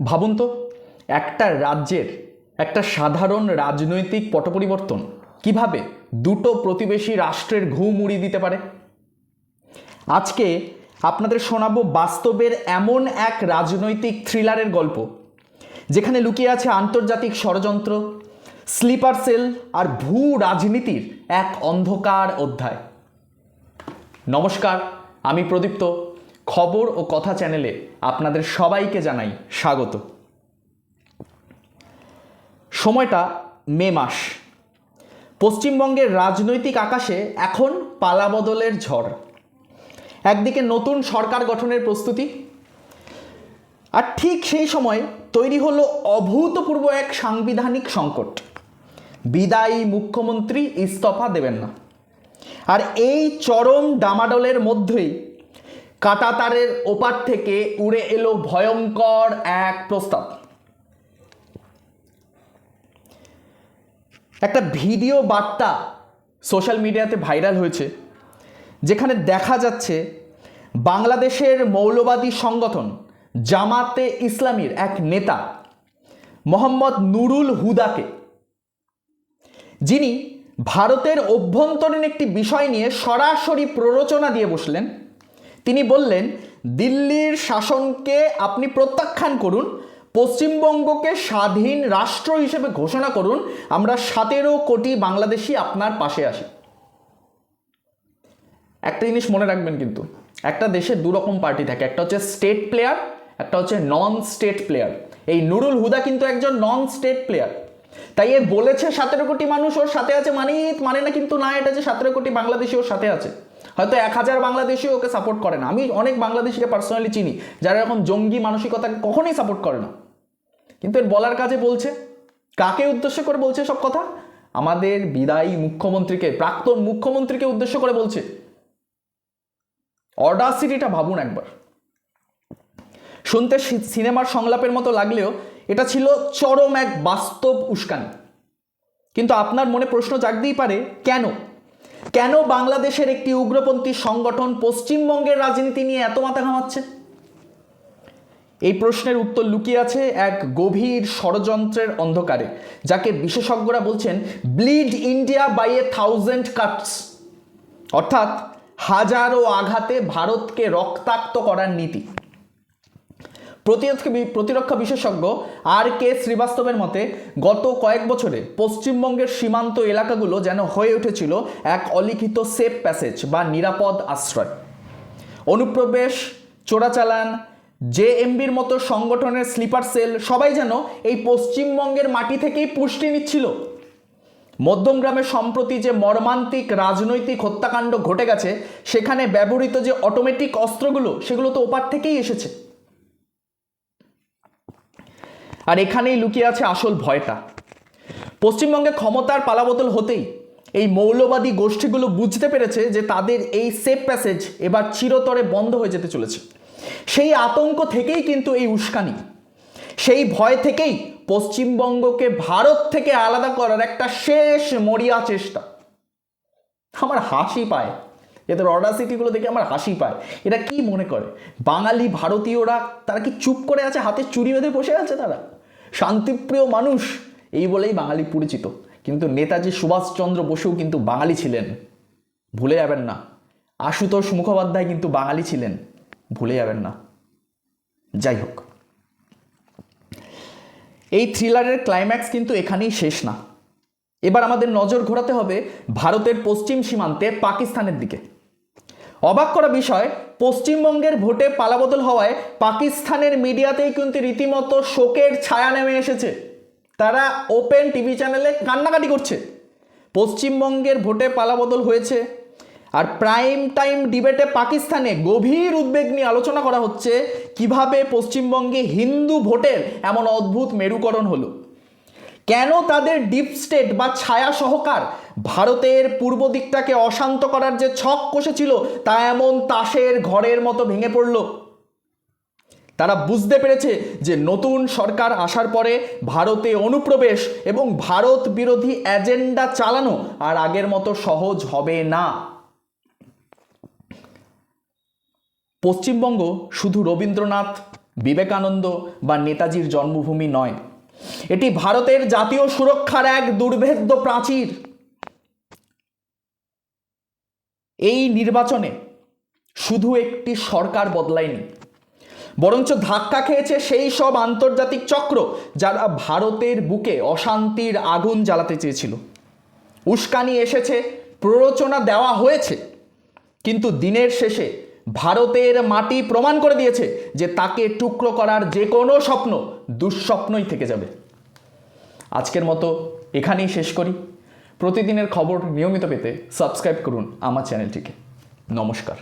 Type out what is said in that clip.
ভাবুন তো, একটা রাজ্যের একটা সাধারণ রাজনৈতিক পট পরিবর্তন কিভাবে দুটো প্রতিবেশী রাষ্ট্রের ঘুম উড়িয়ে দিতে পারে। আজকে আপনাদের শোনাবো বাস্তবের এমন এক রাজনৈতিক থ্রিলারের গল্প, যেখানে লুকিয়ে আছে আন্তর্জাতিক ষড়যন্ত্র, স্লিপার সেল আর ভূ রাজনীতির এক অন্ধকার অধ্যায়। নমস্কার, আমি প্রদীপ্ত। খবর ও কথা চ্যানেলে আপনাদের সবাইকে জানাই স্বাগত। সময়টা মে মাস। পশ্চিমবঙ্গের রাজনৈতিক আকাশে এখন পালাবদলের ঝড়। একদিকে নতুন সরকার গঠনের প্রস্তুতি, আর ঠিক সেই সময় তৈরি হলো অভূতপূর্ব এক সাংবিধানিক সংকট। বিদায়ী মুখ্যমন্ত্রী ইস্তফা দেবেন না, আর এই চরম ডামাডোলের মধ্যেই কাঁটাতারের ওপার থেকে উড়ে এলো ভয়ঙ্কর এক প্রস্তাব। একটা ভিডিও বার্তা সোশ্যাল মিডিয়াতে ভাইরাল হয়েছে, যেখানে দেখা যাচ্ছে বাংলাদেশের মৌলবাদী সংগঠন জামাতে ইসলামীর এক নেতা মোহাম্মদ নুরুল হুদাকে, যিনি ভারতের অভ্যন্তরীণ একটি বিষয় নিয়ে সরাসরি প্ররোচনা দিয়ে বসলেন। তিনি বললেন, দিল্লির শাসনকে আপনি প্রত্যাখ্যান করুন, পশ্চিমবঙ্গকে স্বাধীন রাষ্ট্র হিসেবে ঘোষণা করুন, আমরা 17 কোটি বাংলাদেশি আপনার পাশে আসি। একটা জিনিস মনে রাখবেন, কিন্তু একটা দেশে দুরকম পার্টি থাকে, একটা হচ্ছে স্টেট প্লেয়ার, একটা হচ্ছে নন স্টেট প্লেয়ার। এই নুরুল হুদা কিন্তু একজন নন স্টেট প্লেয়ার। তাই এ বলেছে 17 কোটি মানুষ ওর সাথে আছে, মানে না কিন্তু না, এটা যে 17 কোটি বাংলাদেশি ওর সাথে আছে। হয়তো 1000 বাংলাদেশি ওকে সাপোর্ট করে না। আমি অনেক বাংলাদেশিকে পার্সোনালি চিনি যারা এরকম জঙ্গি মানসিকতাকে কখনোই সাপোর্ট করে না, কিন্তু এর বলার কাজে বলছে। কাকে উদ্দেশ্য করে বলছে সব কথা? আমাদের বিদায়ী মুখ্যমন্ত্রীকে, প্রাক্তন মুখ্যমন্ত্রীকে উদ্দেশ্য করে বলছে। অডাসিটিটা ভাবুন একবার। শুনতে সিনেমার সংলাপের মতো লাগলেও এটা ছিল চরম এক বাস্তব উস্কানি। কিন্তু আপনার মনে প্রশ্ন জাগতেই পারে, কেন বাংলাদেশের একটি উগ্রপন্থী সংগঠন পশ্চিমবঙ্গের রাজনীতি নিয়ে এত মাথা ঘামাচ্ছে? এই প্রশ্নের উত্তর লুকিয়ে আছে এক গভীর ষড়যন্ত্রের অন্ধকারে, যাকে বিশেষজ্ঞরা বলছেন ব্লিড ইন্ডিয়া বাই 1000 কাটস, অর্থাৎ হাজারো আঘাতে ভারতকে রক্তাক্ত করার নীতি। প্রতিরক্ষা বিশেষজ্ঞ আর.কে. শ্রীবাস্তবের মতে, গত কয়েক বছরে পশ্চিমবঙ্গের সীমান্ত এলাকাগুলো যেন হয়ে উঠেছিল এক অলিখিত সেফ প্যাসেজ বা নিরাপদ আশ্রয়। অনুপ্রবেশ, চোরাচালান, জেএমবির মতো সংগঠনের স্লিপার সেল সবাই যেন এই পশ্চিমবঙ্গের মাটি থেকেই পুষ্টি নিচ্ছিল। মধ্যমগ্রামে সম্প্রতি যে মর্মান্তিক রাজনৈতিক হত্যাকাণ্ড ঘটে গেছে, সেখানে ব্যবহৃত যে অটোমেটিক অস্ত্রগুলো, সেগুলো তো ওপার থেকেই এসেছে। আর এখানেই লুকিয়ে আছে আসল ভয়টা। পশ্চিমবঙ্গে ক্ষমতার পালাবদল হতেই এই মৌলবাদী গোষ্ঠীগুলো বুঝতে পেরেছে যে তাদের এই সেফ প্যাসেজ এবার চিরতরে বন্ধ হয়ে যেতে চলেছে। সেই আতঙ্ক থেকেই কিন্তু এই উস্কানি, সেই ভয় থেকেই পশ্চিমবঙ্গকে ভারত থেকে আলাদা করার একটা শেষ মরিয়া চেষ্টা। আমার হাসি পায় এদের অডাসিটিগুলো দেখে, আমার হাসি পায়। এরা কি মনে করে বাঙালি ভারতীয়রা তারা কি চুপ করে আছে, হাতে চুরি বেঁধে বসে আছে? তারা শান্তিপ্রিয় মানুষ এই বলেই বাঙালি পরিচিত, কিন্তু নেতাজি সুভাষচন্দ্র বসুও কিন্তু বাঙালি ছিলেন, ভুলে যাবেন না। আশুতোষ মুখোপাধ্যায় কিন্তু বাঙালি ছিলেন, ভুলে যাবেন না। যাই হোক, এই থ্রিলারের ক্লাইম্যাক্স কিন্তু এখানেই শেষ না। এবার আমাদের নজর ঘোরাতে হবে ভারতের পশ্চিম সীমান্তে পাকিস্তানের দিকে। অবাক করা বিষয়, পশ্চিমবঙ্গের ভোটে পালাবদল হওয়ায় পাকিস্তানের মিডিয়াতেই কিন্তু রীতিমতো শোকের ছায়া নেমে এসেছে। তারা ওপেন টিভি চ্যানেলে কান্নাকাটি করছে। পশ্চিমবঙ্গের ভোটে পালাবদল হয়েছে, আর প্রাইম টাইম ডিবেটে পাকিস্তানে গভীর উদ্বেগ নিয়ে আলোচনা করা হচ্ছে কিভাবে পশ্চিমবঙ্গে হিন্দু ভোটের এমন অদ্ভুত মেরুকরণ হলো। কেন তাদের ডিপ স্টেট বা ছায়া সহকার ভারতের পূর্ব দিকটাকে অশান্ত করার যে ছক কষেছিল, তা এমন তাসের ঘরের মতো ভেঙে পড়ল। তারা বুঝতে পেরেছে যে নতুন সরকার আসার পরে ভারতে অনুপ্রবেশ এবং ভারত বিরোধী এজেন্ডা চালানো আর আগের মতো সহজ হবে না। পশ্চিমবঙ্গ শুধু রবীন্দ্রনাথ বিবেকানন্দ বা নেতাজির জন্মভূমি নয়, এটি ভারতের জাতীয় সুরক্ষার এক দুর্ভেদ্য প্রাচীর। এই নির্বাচনে শুধু একটি সরকার বদলায়নি, বরঞ্চ ধাক্কা খেয়েছে সেই সব আন্তর্জাতিক চক্র যারা ভারতের বুকে অশান্তির আগুন জ্বালাতে চেয়েছিল। উস্কানি এসেছে, প্ররোচনা দেওয়া হয়েছে, কিন্তু দিনের শেষে ভারতের মাটি প্রমাণ করে দিয়েছে যে তাকে টুকরো করার যে কোনো স্বপ্ন দুঃস্বপ্নই থেকে যাবে। আজকের মতো এখানেই শেষ করি। প্রতিদিনের খবর নিয়মিত পেতে সাবস্ক্রাইব করুন আমার চ্যানেলটিকে। নমস্কার।